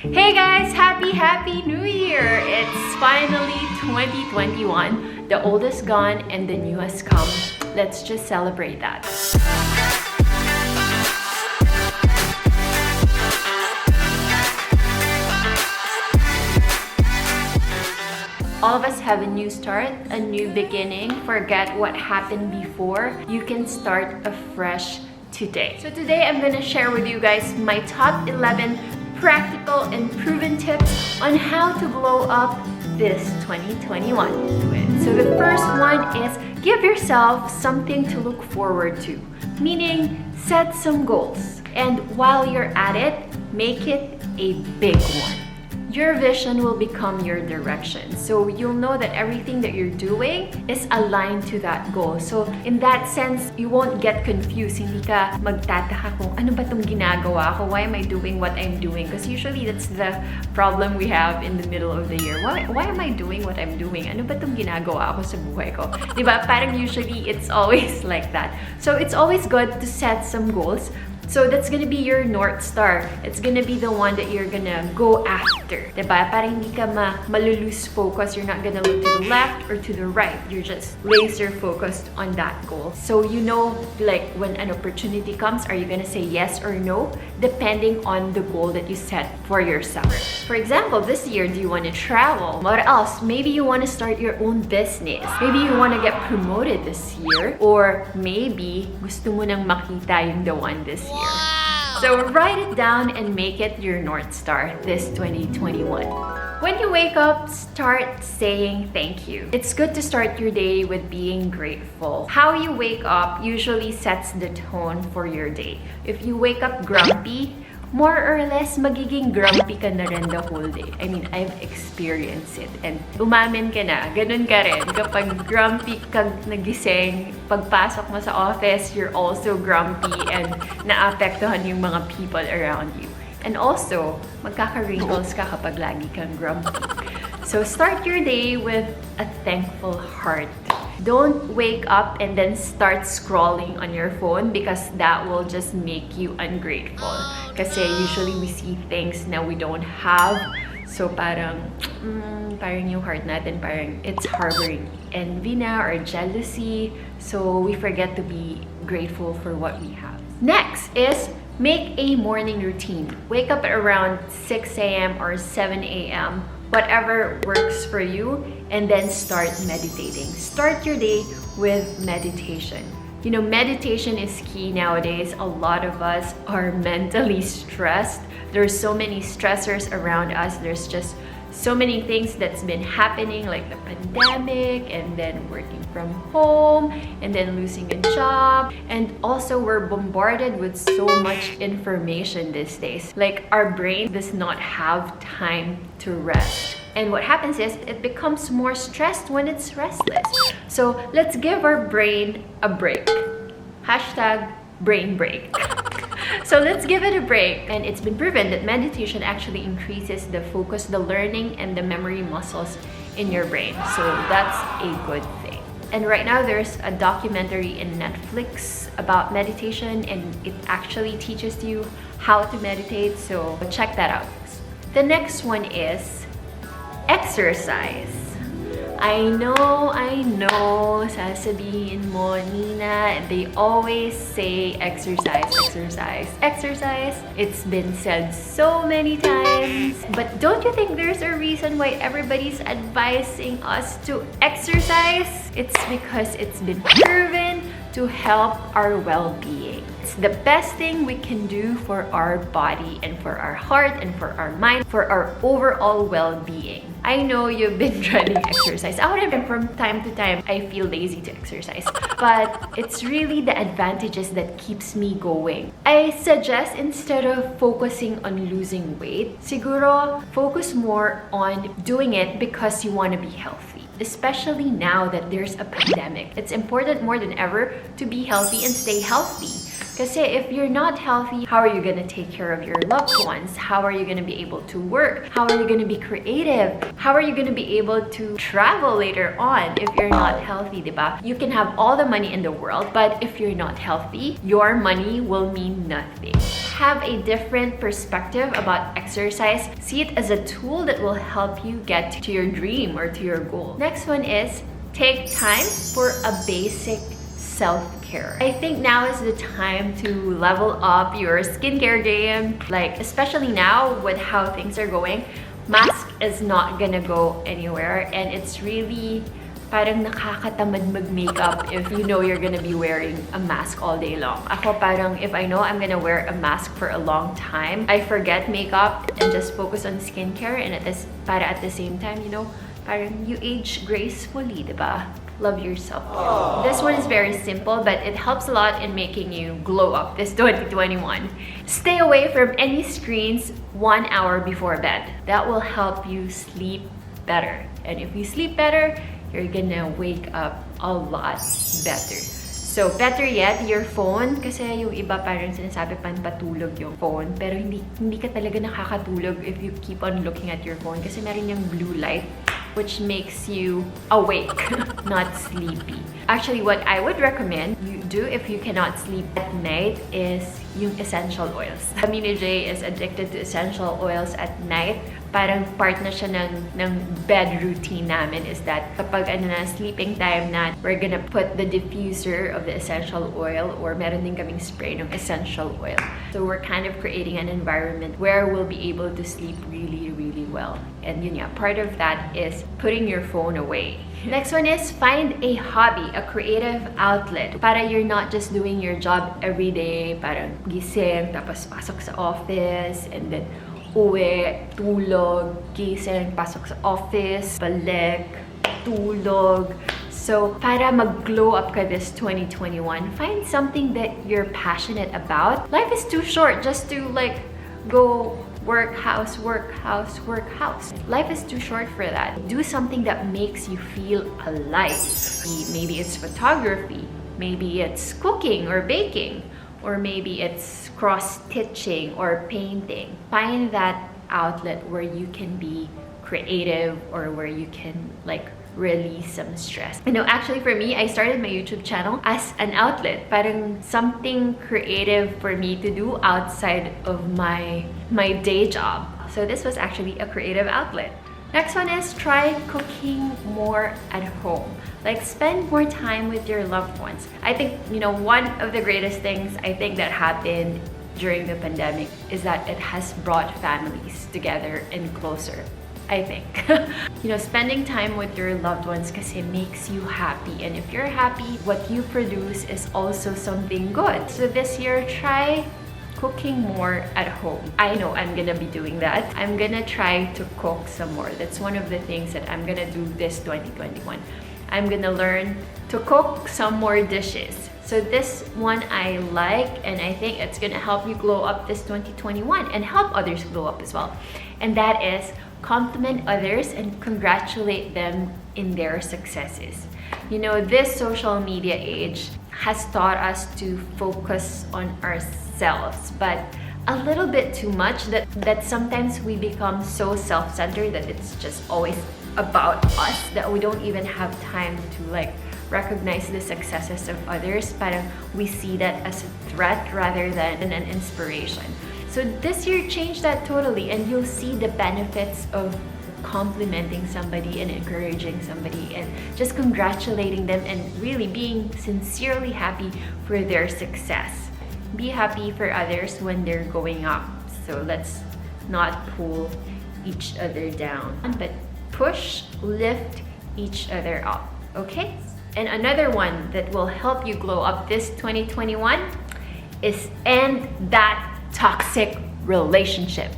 Hey guys, happy new year! It's finally 2021. The old is gone and the new has come. Let's just celebrate that. All of us have a new start, a new beginning. Forget what happened before. You can start afresh today. So today I'm gonna share with you guys my top 11 practical and proven tips on how to glow up this 2021. So the first one is give yourself something to look forward to, meaning set some goals. And while you're at it, make it a big one. Your vision will become your direction. So you'll know that everything that you're doing is aligned to that goal. So in that sense, you won't get confused. Hindi ka magtataka kung ano ba itong ginagawa ko? Why am I doing what I'm doing? Because usually that's the problem we have in the middle of the year. Why am I doing what I'm doing? Ano ba itong ginagawa ko sa buhay ko? Diba? Parang usually it's always like that. So it's always good to set some goals. So that's gonna be your North Star. It's gonna be the one that you're gonna go after. Diba? Parang hindi ka malulose focus. You're not gonna look to the left or to the right. You're just laser focused on that goal. So you know, like when an opportunity comes, are you gonna say yes or no? Depending on the goal that you set for yourself. For example, this year, do you wanna travel? What else? Maybe you wanna start your own business. Maybe you wanna get promoted this year. Or maybe gusto mo nang makita yung the one this year. So write it down and make it your North Star this 2021. When you wake up, start saying thank you. It's good to start your day with being grateful. How you wake up usually sets the tone for your day. If you wake up grumpy, more or less, magiging grumpy ka na rin the whole day. I mean, I've experienced it. And umamin ka na, ganun ka rin. Kapag grumpy kang nagising, pagpasok mo sa office, you're also grumpy and naapektuhan yung mga people around you. And also, magkaka-wrinkles ka kapag lagi kang grumpy. So start your day with a thankful heart. Don't wake up and then start scrolling on your phone because that will just make you ungrateful. Kasi usually we see things na we don't have. So parang yung heart natin, parang it's harboring envy na or jealousy. So we forget to be grateful for what we have. Next is make a morning routine. Wake up at around 6 a.m. or 7 a.m. Whatever works for you, and then start meditating. Start your day with meditation. You know, meditation is key nowadays. A lot of us are mentally stressed. There's so many stressors around us. There's just so many things that's been happening, like the pandemic, and then working from home, and then losing a job. And also we're bombarded with so much information these days. Like our brain does not have time to rest. And what happens is it becomes more stressed when it's restless. So let's give our brain a break. Hashtag brain break. So let's give it a break. And it's been proven that meditation actually increases the focus, the learning, and the memory muscles in your brain. So that's a good thing. And right now there's a documentary in Netflix about meditation, and it actually teaches you how to meditate. So check that out. The next one is exercise. I know, sasabihin mo, Nina, they always say exercise. It's been said so many times. But don't you think there's a reason why everybody's advising us to exercise? It's because it's been proven to help our well-being. It's the best thing we can do for our body and for our heart and for our mind, for our overall well-being. I know you've been dreading exercise. And from time to time, I feel lazy to exercise. But it's really the advantages that keeps me going. I suggest instead of focusing on losing weight, siguro focus more on doing it because you want to be healthy. Especially now that there's a pandemic. It's important more than ever to be healthy and stay healthy. Kasi if you're not healthy, how are you gonna take care of your loved ones? How are you gonna be able to work? How are you gonna be creative? How are you gonna be able to travel later on if you're not healthy, diba? You can have all the money in the world, but if you're not healthy, your money will mean nothing. have a different perspective about exercise. See it as a tool that will help you get to your dream or to your goal. Next one is take time for a basic self-care. I think now is the time to level up your skincare game. Like, especially now with how things are going, mask is not gonna go anywhere, and it's really parang nakakatamad mag-makeup if you know you're gonna be wearing a mask all day long. Ako parang if I know I'm gonna wear a mask for a long time, I forget makeup and just focus on skincare, and at the same time, you know, parang you age gracefully, diba? Love yourself. Aww. This one is very simple, but it helps a lot in making you glow up this 2021. Stay away from any screens 1 hour before bed. That will help you sleep better. And if you sleep better, you're gonna wake up a lot better. So, better yet, your phone, kasi yung iba parang sinasabi panpatulog yung phone, pero hindi ka talaga nakakatulog if you keep on looking at your phone kasi meron yung blue light which makes you awake, not sleepy. Actually, what I would recommend you do if you cannot sleep at night is yung essential oils. Kami ni Jay is addicted to essential oils at night. Parang part na siya ng bed routine namin is that kapag sleeping time na, we're gonna put the diffuser of the essential oil or meron din kaming spray ng essential oil. So we're kind of creating an environment where we'll be able to sleep really, really well. And yun nga, part of that is putting your phone away. Next one is find a hobby, a creative outlet. Para you're not just doing your job every day, parang gising, tapos pasok sa office, and then uwi, tulog, gising, pasok sa office, balik, tulog. So, para mag-glow up ka this 2021, find something that you're passionate about. Life is too short just to like go work, house, work, house, work, house. Life is too short for that. Do something that makes you feel alive. Maybe it's photography, maybe it's cooking or baking, or maybe it's cross-stitching or painting. Find that outlet where you can be creative or where you can like release some stress. You know, actually for me, I started my YouTube channel as an outlet. Parang something creative for me to do outside of my day job. So this was actually a creative outlet. Next one is try cooking more at home. Like spend more time with your loved ones. I think, you know, one of the greatest things I think that happened during the pandemic is that it has brought families together and closer. I think. You know, spending time with your loved ones kasi makes you happy. And if you're happy, what you produce is also something good. So this year, try cooking more at home. I know I'm gonna be doing that. I'm gonna try to cook some more. That's one of the things that I'm gonna do this 2021. I'm gonna learn to cook some more dishes. So this one I like, and I think it's gonna help you glow up this 2021 and help others glow up as well. And that is compliment others and congratulate them in their successes. You know, this social media age has taught us to focus on ourselves, but a little bit too much that sometimes we become so self-centered that it's just always about us that we don't even have time to like recognize the successes of others. Parang we see that as a threat rather than an inspiration. So this year, change that totally, and you'll see the benefits of complimenting somebody and encouraging somebody and just congratulating them and really being sincerely happy for their success. Be happy for others when they're going up. So let's not pull each other down, but push, lift each other up, okay? And another one that will help you glow up this 2021 is end that toxic relationship.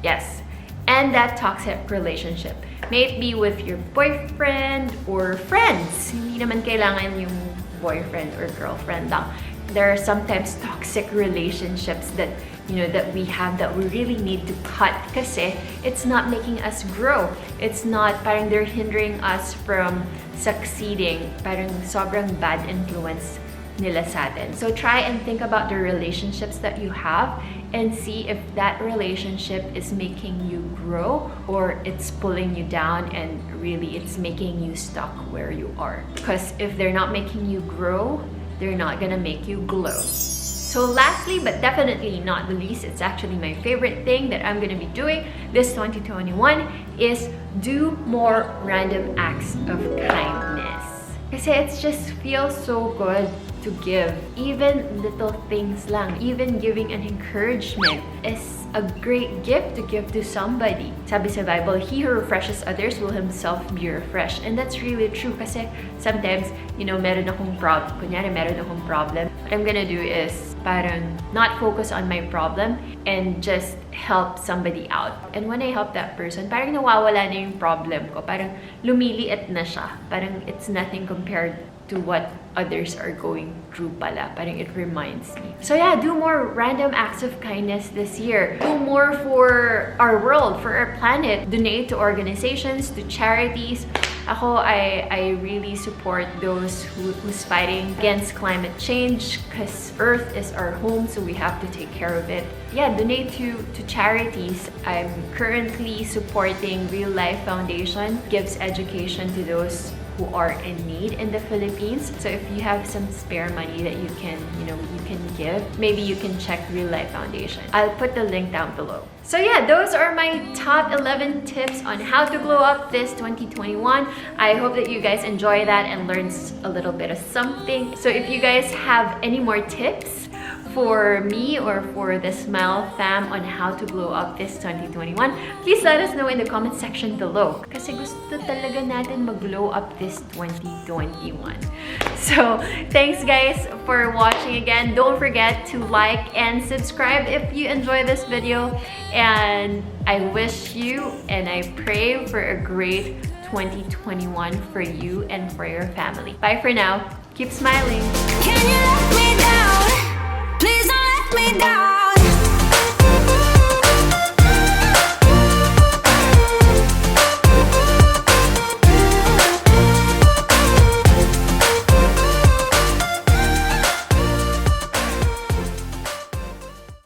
Yes, end that toxic relationship. May it be with your boyfriend or friends. Hindi naman kailangan yung boyfriend or girlfriend lang. There are sometimes toxic relationships that, you know, that we have that we really need to cut kasi it's not making us grow. It's not, parang they're hindering us from succeeding. Parang sobrang bad influence nila sa atin. So try and think about the relationships that you have and see if that relationship is making you grow or it's pulling you down and really it's making you stuck where you are. Because if they're not making you grow, they're not gonna make you glow. So So lastly, but definitely not the least, it's actually my favorite thing that I'm gonna be doing this 2021 is do more random acts of kindness. Kasi it just feels so good to give. Even little things lang. Even giving an encouragement is a great gift to give to somebody. Sabi sa Bible, he who refreshes others will himself be refreshed. And that's really true kasi sometimes, meron akong problem. Kunyari, meron akong problem. What I'm gonna do is parang not focus on my problem and just help somebody out. And when I help that person, parang nawawala na yung problem ko. Parang lumiliit na siya. Parang it's nothing compared to what others are going through pala. Parang it reminds me. So yeah, do more random acts of kindness this year. Do more for our world, for our planet. Donate to organizations, to charities. Ako, I really support those who's fighting against climate change because Earth is our home, so we have to take care of it. Yeah, donate to charities. I'm currently supporting Real Life Foundation. Gives education to those who are in need in the Philippines. So if you have some spare money that you can give, maybe you can check Real Life Foundation. I'll put the link down below. So yeah, those are my top 11 tips on how to glow up this 2021. I hope that you guys enjoy that and learn a little bit of something. So if you guys have any more tips for me or for the Smile fam on how to glow up this 2021, please let us know in the comment section below. Kasi gusto talaga natin mag-glow up this 2021. So, thanks guys for watching again. Don't forget to like and subscribe if you enjoy this video. And I wish you and I pray for a great 2021 for you and for your family. Bye for now. Keep smiling. Can you let me down? Please don't let me down.